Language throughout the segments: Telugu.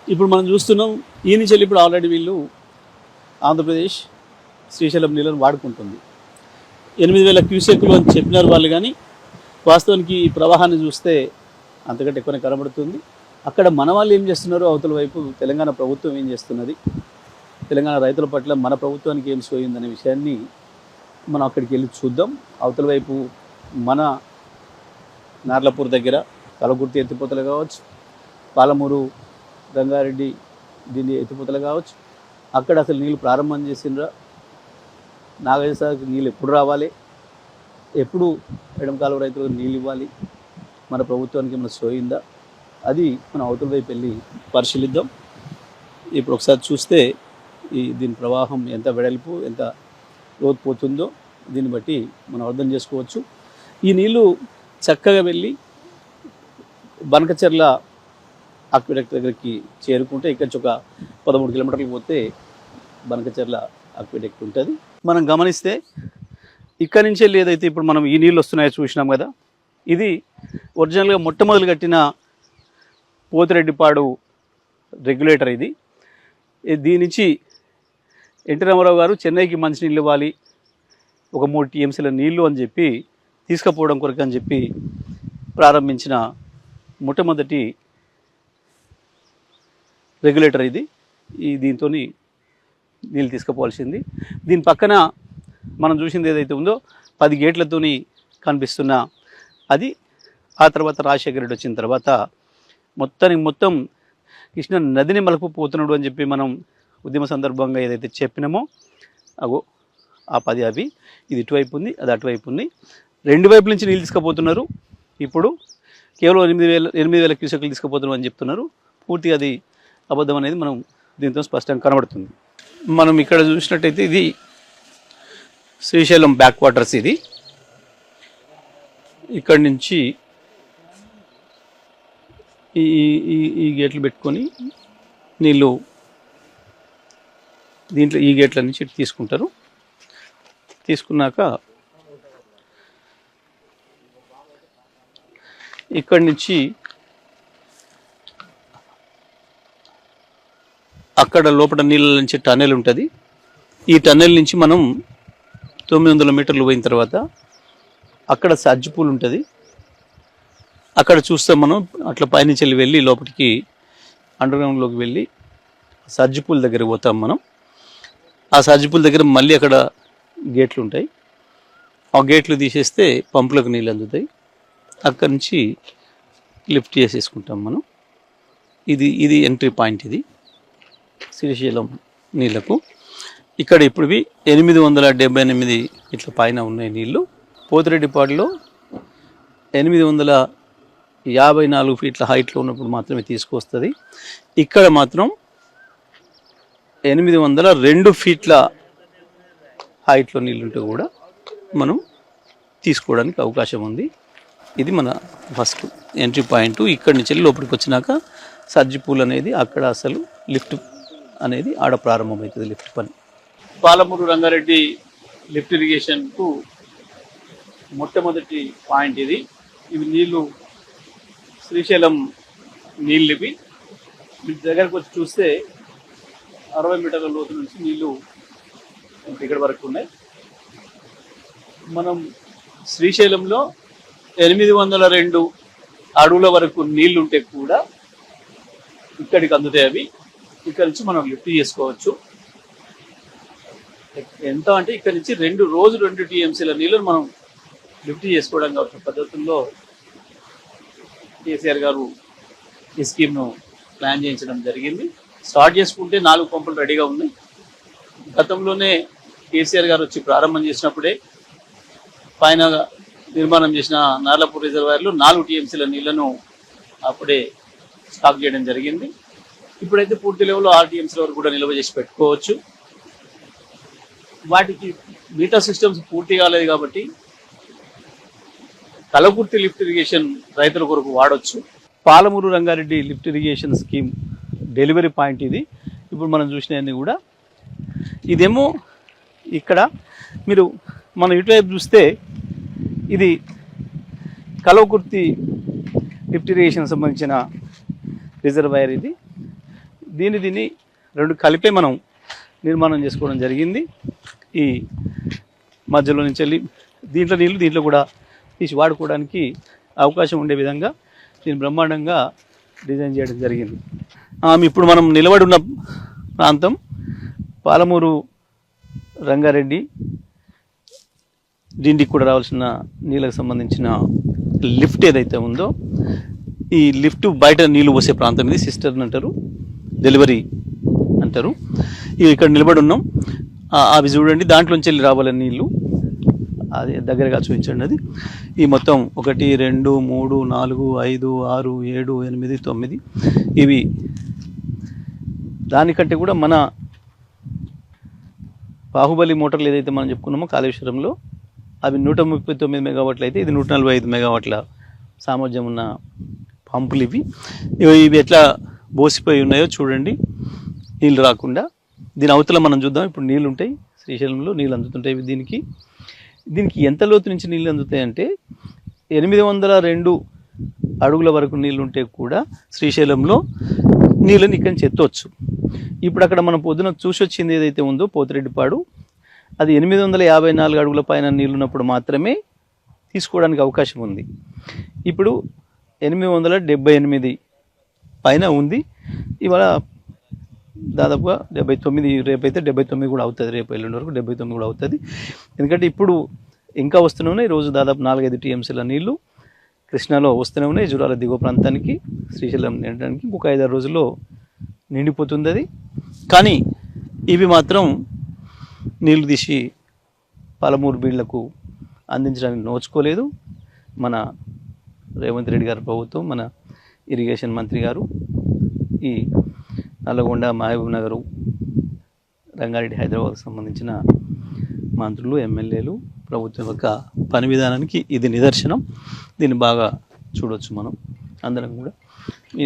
ఇప్పుడు మనం చూస్తున్నాం ఈ నుంచి వెళ్ళి ఇప్పుడు ఆల్రెడీ వీళ్ళు ఆంధ్రప్రదేశ్ శ్రీశైలం నీళ్ళను వాడుకుంటుంది. 8,000 క్యూసెక్లు అని చెప్పినారు వాళ్ళు, కానీ వాస్తవానికి ఈ ప్రవాహాన్ని చూస్తే అంతకంటే ఎక్కువనే కనబడుతుంది. అక్కడ మన వాళ్ళు ఏం చేస్తున్నారు, అవతల వైపు తెలంగాణ ప్రభుత్వం ఏం చేస్తున్నది, తెలంగాణ రైతుల పట్ల మన ప్రభుత్వానికి ఏం సోయిందనే విషయాన్ని మనం అక్కడికి వెళ్ళి చూద్దాం. అవతల వైపు మన నార్లపూర్ దగ్గర కలగుర్తి ఎత్తిపోతలు కావచ్చు, పాలమూరు రంగారెడ్డి దీని ఎత్తిపోతలు కావచ్చు, అక్కడ అసలు నీళ్ళు ప్రారంభం చేసిండ్రా, నాగేశ్వరకి నీళ్ళు ఎప్పుడు రావాలి, ఎప్పుడు ఎడమ కాలువ రైతులకు నీళ్ళు ఇవ్వాలి, మన ప్రభుత్వానికి ఏమైనా సోయిందా, అది మనం అవతల వైపు వెళ్ళి పరిశీలిద్దాం. ఇప్పుడు ఒకసారి చూస్తే దీని ప్రవాహం ఎంత వెడల్పు ఎంత లోతు పోతుందో దీన్ని బట్టి మనం అర్థం చేసుకోవచ్చు. ఈ నీళ్ళు చక్కగా వెళ్ళి బనకచెర్ల అక్విడక్ట్ దగ్గరికి చేరుకుంటే ఇక్కడి నుంచి ఒక 13 కిలోమీటర్లు పోతే బనకచెర్ల అక్విడక్ట్ ఉంటుంది. మనం గమనిస్తే ఇక్కడి నుంచి వెళ్ళి ఏదైతే ఇప్పుడు మనం ఈ నీళ్ళు వస్తున్నాయో చూసినాం కదా, ఇది ఒరిజినల్గా మొట్టమొదలు కట్టిన పోతిరెడ్డిపాడు రెగ్యులేటర్. ఇది దీని నుంచి ఎన్టీ రామారావు గారు చెన్నైకి మంచినీళ్ళు ఇవ్వాలి, ఒక 3 టీఎంసీల నీళ్లు అని చెప్పి తీసుకుపోవడం కొరకు అని చెప్పి ప్రారంభించిన మొట్టమొదటి రెగ్యులేటర్ ఇది. దీంతో నీళ్ళు తీసుకుపోవాల్సింది. దీని పక్కన మనం చూసింది ఏదైతే ఉందో 10 గేట్లతోని కనిపిస్తున్న అది. ఆ తర్వాత రాజశేఖర రెడ్డి వచ్చిన తర్వాత మొత్తం కృష్ణ నదిని మలుపుపోతున్నాడు అని చెప్పి మనం ఉద్యమ సందర్భంగా ఏదైతే చెప్పినామో అగో ఆ 10 అవి, ఇది ఇటువైపు ఉంది, అది అటువైపు ఉంది. 2 వైపుల నుంచి నీళ్ళు తీసుకుపోతున్నారు. ఇప్పుడు కేవలం 8,000 క్యూసెక్లు తీసుకుపోతున్నాం అని చెప్తున్నారు. పూర్తిగా అది అబద్ధం అనేది మనం దీంతో స్పష్టంగా కనబడుతుంది. మనం ఇక్కడ చూసినట్టయితే ఇది శ్రీశైలం బ్యాక్ వాటర్స్. ఇది ఇక్కడి నుంచి ఈ గేట్లు పెట్టుకొని నీళ్ళు దీంట్లో ఈ గేట్ల నుంచి తీసుకుంటారు. తీసుకున్నాక ఇక్కడి నుంచి అక్కడ లోపల నీళ్ళ నుంచి టన్నెల్ ఉంటుంది. ఈ టన్నెల్ నుంచి మనం 900 మీటర్లు పోయిన తర్వాత అక్కడ సజ్జిపూల్ ఉంటుంది. అక్కడ చూస్తాం మనం అట్లా పైనుంచి వెళ్ళి లోపలికి అండర్గ్రౌండ్లోకి వెళ్ళి సజ్జిపూల్ దగ్గర పోతాం మనం. ఆ సజ్జిపూల్ దగ్గర మళ్ళీ అక్కడ గేట్లు ఉంటాయి. ఆ గేట్లు తీసేస్తే పంపులకు నీళ్ళు అందుతాయి. అక్కడి నుంచి లిఫ్ట్ చేసేసుకుంటాం మనం. ఇది ఎంట్రీ పాయింట్. ఇది శ్రీశైలం నీళ్లకు. ఇక్కడ ఇప్పుడు 878 ఇట్లా పైన ఉన్నాయి నీళ్ళు. పోతిరెడ్డిపాడులో 854 ఫీట్ల హైట్లో ఉన్నప్పుడు మాత్రమే తీసుకొస్తుంది. ఇక్కడ మాత్రం 802 ఫీట్ల హైట్లో నీళ్ళుంటే కూడా మనం తీసుకోవడానికి అవకాశం ఉంది. ఇది మన ఫస్ట్ ఎంట్రీ పాయింట్. ఇక్కడి నుంచి వెళ్ళి లోపలికి వచ్చినాక సర్జిపూల్ అనేది అక్కడ అసలు లిఫ్ట్ అనేది ఆడ ప్రారంభమవుతుంది, లిఫ్ట్ పని. పాలమూరు రంగారెడ్డి లిఫ్ట్ ఇరిగేషన్కు మొట్టమొదటి పాయింట్ ఇది. ఇవి నీళ్ళు శ్రీశైలం నీళ్ళు. ఇవి మీ దగ్గరకు వచ్చి చూస్తే 60 మీటర్ల లోతు నుంచి నీళ్ళు ఇక్కడ వరకు ఉన్నాయి. మనం శ్రీశైలంలో 802 అడుగుల వరకు నీళ్లు ఉంటే కూడా ఇక్కడికి అందుతాయి అవి. ఇక్కడ నుంచి మనం లిఫ్ట్ చేసుకోవచ్చు. ఎంత అంటే ఇక్కడ నుంచి 2 టీఎంసీల నీళ్ళను మనం లిఫ్ట్ చేసుకోవడం కావచ్చు పద్ధతుల్లో కేసీఆర్ గారు ఈ స్కీమ్ను ప్లాన్ చేయించడం జరిగింది. స్టార్ట్ చేసుకుంటే 4 పంపులు రెడీగా ఉన్నాయి. గతంలోనే కేసీఆర్ గారు వచ్చి ప్రారంభం చేసినప్పుడే పైన నిర్మాణం చేసిన నార్లపూర్ రిజర్వాయర్లో 4 టీఎంసీల నీళ్లను అప్పుడే స్టాక్ చేయడం జరిగింది. ఇప్పుడైతే పూర్తి లెవెల్లో 6 టీఎంసీల వరకు కూడా నిల్వ చేసి పెట్టుకోవచ్చు. వాటికి మీటర్ సిస్టమ్స్ పూర్తి కాలేదు కాబట్టి కలకుర్తి లిఫ్ట్ ఇరిగేషన్ రైతుల కొరకు వాడవచ్చు. Palamuru Rangareddy lift irrigation scheme delivery point ఇది. ఇప్పుడు మనం చూసినవన్నీ కూడా ఇదేమో ఇక్కడ మీరు మనం ఇటువైపు చూస్తే ఇది కలవకుర్తి లిఫ్ట్ ఇరిగేషన్ సంబంధించిన రిజర్వాయర్. ఇది దీన్ని రెండు కలిపే మనం నిర్మాణం చేసుకోవడం జరిగింది. ఈ మధ్యలో నుంచి వెళ్ళి దీంట్లో నీళ్ళు దీంట్లో కూడా తీసి వాడుకోవడానికి అవకాశం ఉండే విధంగా దీన్ని బ్రహ్మాండంగా డిజైన్ చేయడం జరిగింది. ఇప్పుడు మనం నిలబడి ఉన్న ప్రాంతం పాలమూరు రంగారెడ్డి డిండికి కూడా రావాల్సిన నీళ్ళకు సంబంధించిన లిఫ్ట్ ఏదైతే ఉందో ఈ లిఫ్ట్ బయట నీళ్ళు పోసే ప్రాంతం ఇది సిస్టర్న్ అంటారు, డెలివరీ అంటారు. ఇక్కడ నిలబడి ఉన్నాం. అవి చూడండి, దాంట్లోంచి వెళ్ళి రావాలని నీళ్ళు అది దగ్గరగా చూపించండి. అది ఈ మొత్తం 1 2 3 4 5 6 7 8 9 ఇవి దానికంటే కూడా మన బాహుబలి మోటార్లు ఏదైతే మనం చెప్పుకున్నామో కాళేశ్వరంలో అవి 139 మెగావాట్లు అయితే ఇది 145 మెగావాట్ల సామర్థ్యం ఉన్న పంపులు ఇవి ఎట్లా బోసిపోయి ఉన్నాయో చూడండి, నీళ్ళు రాకుండా. దీని అవతల మనం చూద్దాం. ఇప్పుడు నీళ్ళు ఉంటాయి, శ్రీశైలంలో నీళ్ళు అందుతుంటాయి. దీనికి ఎంత లోతు నుంచి నీళ్ళు అందుతాయి అంటే 802 అడుగుల వరకు నీళ్ళు ఉంటే కూడా శ్రీశైలంలో నీళ్ళని ఇక్కడి నుంచి ఎత్తవచ్చు. ఇప్పుడు అక్కడ మనం పొద్దున చూసి వచ్చింది ఏదైతే ఉందో పోతిరెడ్డిపాడు, అది 854 అడుగుల పైన నీళ్ళు ఉన్నప్పుడు మాత్రమే తీసుకోవడానికి అవకాశం ఉంది. ఇప్పుడు 878 పైన ఉంది. ఇవాళ దాదాపుగా 79, రేపైతే 79 కూడా అవుతుంది, రేపు ఎల్లుండి వరకు 79 కూడా అవుతుంది. ఎందుకంటే ఇప్పుడు ఇంకా వస్తూనే ఉన్నాయి. రోజు దాదాపు 4-5 టీఎంసీల నీళ్లు కృష్ణాలో వస్తూనే ఉన్నాయి. జురాల దిగువ ప్రాంతానికి శ్రీశైలం నిండడానికి ఇంకొక 5-6 రోజుల్లో నిండిపోతుంది అది. కానీ ఇవి మాత్రం నీళ్లు తీసి పాలమూరు బీళ్లకు అందించడానికి నోచుకోలేదు మన రేవంత్ రెడ్డి గారి ప్రభుత్వం, మన ఇరిగేషన్ మంత్రి గారు. ఈ నల్లగొండ, మహబూబ్ నగరు, రంగారెడ్డి, హైదరాబాద్కు సంబంధించిన మంత్రులు, ఎమ్మెల్యేలు, ప్రభుత్వం యొక్క పని విధానానికి ఇది నిదర్శనం. దీన్ని బాగా చూడవచ్చు మనం అందరం కూడా.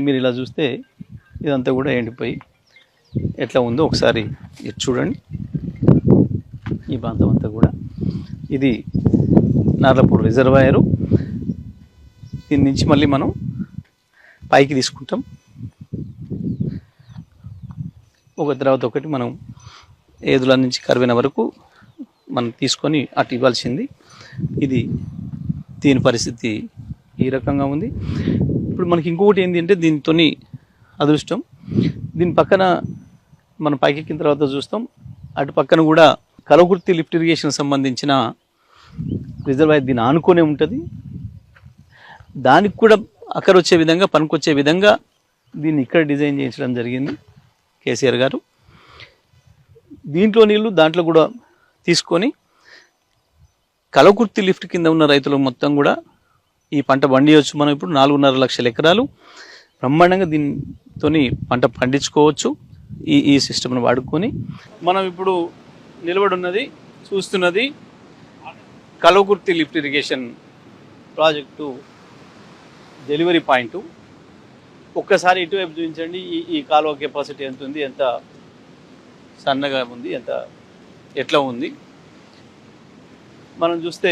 మీరు ఇలా చూస్తే ఇదంతా కూడా ఎండిపోయి ఎట్లా ఉందో ఒకసారి ఇది చూడండి. ఈ ప్రాంతం అంతా కూడా ఇది నార్లపూర్ రిజర్వాయరు. దీని నుంచి మళ్ళీ మనం పైకి తీసుకుంటాం, ఒక తర్వాత ఒకటి మనం ఏదుల నుంచి కర్వెన వరకు మనం తీసుకొని అటు ఇవ్వాల్సింది. దీని పరిస్థితి ఈ రకంగా ఉంది. ఇప్పుడు మనకి ఇంకొకటి ఏంటి అంటే దీనితో అదృష్టం, దీని పక్కన మనం పైకెక్కిన తర్వాత చూస్తాం, అటు పక్కన కూడా కలవకుర్తి లిఫ్ట్ ఇరిగేషన్ సంబంధించిన రిజర్వాయర్ దీన్ని ఆనుకొనే ఉంటుంది. దానికి కూడా అక్కడ వచ్చే విధంగా, పనికొచ్చే విధంగా దీన్ని ఇక్కడ డిజైన్ చేయించడం జరిగింది కేసీఆర్ గారు. దీంట్లో నీళ్ళు దాంట్లో కూడా తీసుకొని కలవకుర్తి లిఫ్ట్ కింద ఉన్న రైతులు మొత్తం కూడా ఈ పంట పండియవచ్చు. మనం ఇప్పుడు 4.5 లక్షల ఎకరాలు బ్రహ్మాండంగా దీంతో పంట పండించుకోవచ్చు. ఈ సిస్టమ్ను వాడుకొని మనం ఇప్పుడు నిలబడి ఉన్నది, చూస్తున్నది Kalwakurthy lift irrigation project delivery point. ఒక్కసారి ఇటువైపు చూపించండి. ఈ కాలువ కెపాసిటీ ఎంత ఉంది, ఎంత సన్నగా ఉంది, ఎట్లా ఉంది. మనం చూస్తే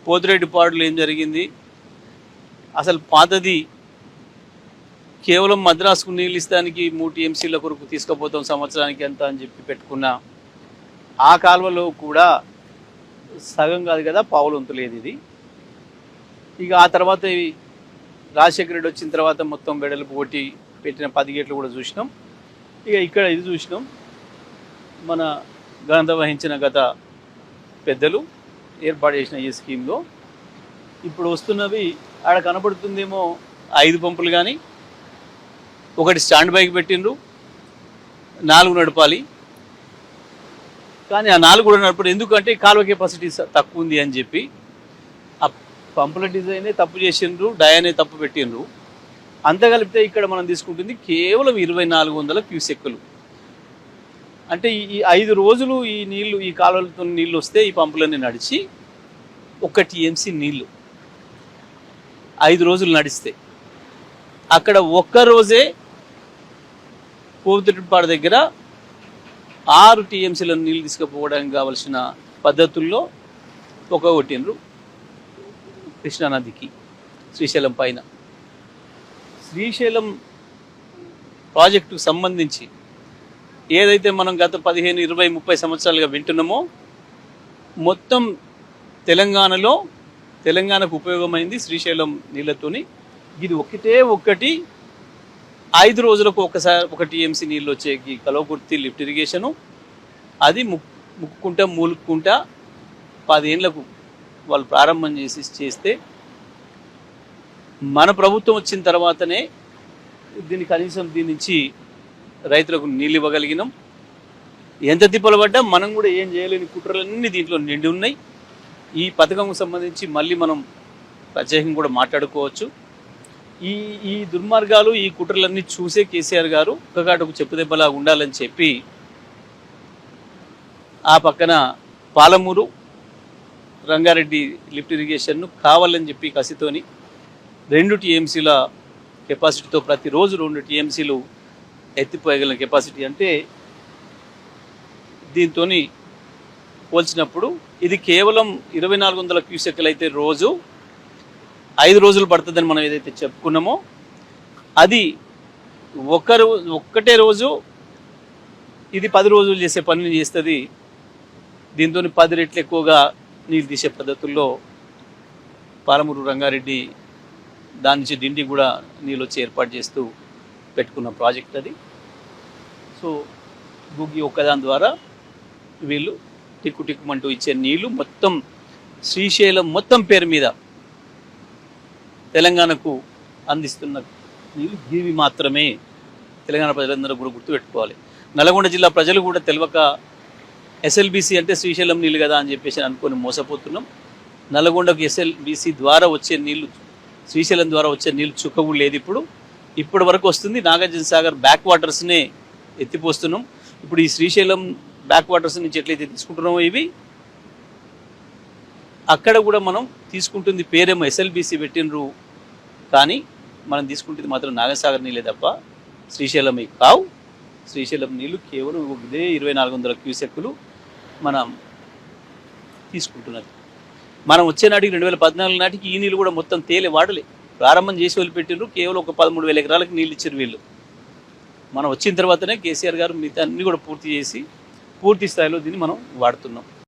పోతిరెడ్డిపాడులో ఏం జరిగింది, అసలు పాతది కేవలం మద్రాసుకు నీళ్ళు ఇస్తానికి 3 టీఎంసీల కొరకు తీసుకుపోతాం సంవత్సరానికి ఎంత అని చెప్పి పెట్టుకున్న ఆ కాలువలో కూడా సగం కాదు కదా, పావులొంతు లేదు ఇది. ఇక ఆ తర్వాత రాజశేఖర రెడ్డి వచ్చిన తర్వాత మొత్తం వెడల్పు కొట్టి పెట్టిన 10 గేట్లు కూడా చూసినాం. ఇక ఇక్కడ ఇది చూసినాం. మన ఘనత వహించిన గత పెద్దలు ఏర్పాటు చేసిన ఈ స్కీమ్లో ఇప్పుడు వస్తున్నవి ఆడ కనపడుతుందేమో 5 పంపులు, కానీ ఒకటి స్టాండ్ బైకి పెట్టిండ్రు, 4 నడపాలి. కానీ ఆ 4 కూడా నడపడు. ఎందుకంటే కాలువ కెపాసిటీ తక్కువ ఉంది అని చెప్పి ఆ పంపుల డిజైనే తప్పు చేసిండ్రు, డయానే తప్పు పెట్టిండ్రు. అంత కలిపితే ఇక్కడ మనం తీసుకుంటుంది కేవలం 2400 క్యూసెక్కులు. అంటే ఈ 5 రోజులు ఈ నీళ్లు, ఈ కాలువలతో నీళ్ళు వస్తే ఈ పంపులన్నీ నడిచి 1 టీఎంసీ నీళ్ళు 5 రోజులు నడిస్తే, అక్కడ ఒక్క రోజే పోతిరెడ్డిపాడు దగ్గర 6 టీఎంసీల నీళ్ళు తీసుకుపోవడానికి కావలసిన పద్ధతుల్లో కొట్టిండ్రు కృష్ణానదికి, శ్రీశైలం పైన. శ్రీశైలం ప్రాజెక్టుకు సంబంధించి ఏదైతే మనం గత 15, 20, 30 సంవత్సరాలుగా వింటున్నామో మొత్తం తెలంగాణకు ఉపయోగమైంది శ్రీశైలం నీళ్ళతోని. ఇది ఒక్కటి 5 రోజులకు ఒక టీఎంసీ నీళ్ళు వచ్చే ఈ కల్వకుర్తి లిఫ్ట్ ఇరిగేషను, అది మూలుక్కుంటా 10 ఏళ్లకు వాళ్ళు ప్రారంభం చేస్తే మన ప్రభుత్వం వచ్చిన తర్వాతనే కనీసం దీని నుంచి రైతులకు నీళ్ళు ఇవ్వగలిగినాం. ఎంత తిప్పలు పడ్డా మనం కూడా ఏం చేయలేని కుట్రలన్నీ దీంట్లో నిండి ఉన్నాయి. ఈ పథకంకు సంబంధించి మళ్ళీ మనం ప్రత్యేకంగా కూడా మాట్లాడుకోవచ్చు. ఈ దుర్మార్గాలు, ఈ కుట్రలన్నీ చూసే కేసీఆర్ గారు ఒక్కగాటకు చెప్పుదెబ్బలా ఉండాలని చెప్పి ఆ పక్కన పాలమూరు రంగారెడ్డి లిఫ్ట్ ఇరిగేషన్ను కావాలని చెప్పి కసితోని 2 టీఎంసీల కెపాసిటీతో ప్రతిరోజు 2 టీఎంసీలు ఎత్తిపోయగలిగిన కెపాసిటీ అంటే దీంతో పోల్చినప్పుడు ఇది కేవలం 2400 క్యూసెక్లు అయితే రోజు 5 రోజులు పడుతుందని మనం ఏదైతే చెప్పుకున్నామో అది ఒక్కటే రోజు ఇది 10 రోజులు చేసే పనిని చేస్తుంది. దీంతో 10 రెట్లు ఎక్కువగా నీళ్ళు తీసే పద్ధతుల్లో పాలమూరు రంగారెడ్డి దాని నుంచి డిండి కూడా నీళ్ళు వచ్చి ఏర్పాటు చేస్తూ పెట్టుకున్న ప్రాజెక్ట్ అది. సో గుగ్గి ఒక్కదాని ద్వారా వీళ్ళు టిక్కుమంటూ ఇచ్చే నీళ్లు మొత్తం శ్రీశైలం మొత్తం పేరు మీద తెలంగాణకు అందిస్తున్న నీళ్ళు ఇవి మాత్రమే. తెలంగాణ ప్రజలందరూ కూడా గుర్తుపెట్టుకోవాలి. నల్గొండ జిల్లా ప్రజలు కూడా తెలియక ఎస్ఎల్బీసీ అంటే శ్రీశైలం నీళ్ళు కదా అని చెప్పేసి అనుకొని మోసపోతున్నాం. నల్గొండకు ఎస్ఎల్బీసీ ద్వారా వచ్చే నీళ్లు, శ్రీశైలం ద్వారా వచ్చే నీళ్ళు చుక్కవు లేదు. ఇప్పటి వరకు వస్తుంది. నాగార్జున సాగర్ బ్యాక్ వాటర్స్నే ఎత్తిపోస్తున్నాం. ఇప్పుడు ఈ శ్రీశైలం బ్యాక్ వాటర్స్ నుంచి ఎట్లయితే తీసుకుంటున్నామో ఇవి అక్కడ కూడా మనం తీసుకుంటుంది పేరేమో ఎస్ఎల్బీసీ పెట్టినరు, కానీ మనం తీసుకుంటుంది మాత్రం నాగసాగర్ నీళ్ళే తప్ప శ్రీశైలం కావు. శ్రీశైలం నీళ్ళు కేవలం ఇదే 2400 క్యూసెక్కులు మనం తీసుకుంటున్నది. మనం వచ్చే నాటికి 2014 నాటికి ఈ నీళ్ళు కూడా మొత్తం తేలే వాడలే, ప్రారంభం చేసి వదిలిపెట్టినారు. కేవలం ఒక 13,000 ఎకరాలకు నీళ్ళు ఇచ్చారు వీళ్ళు. మనం వచ్చిన తర్వాతనే కేసీఆర్ గారు మిగతా అన్ని కూడా పూర్తి స్థాయిలో దీన్ని మనం వాడుతున్నాం.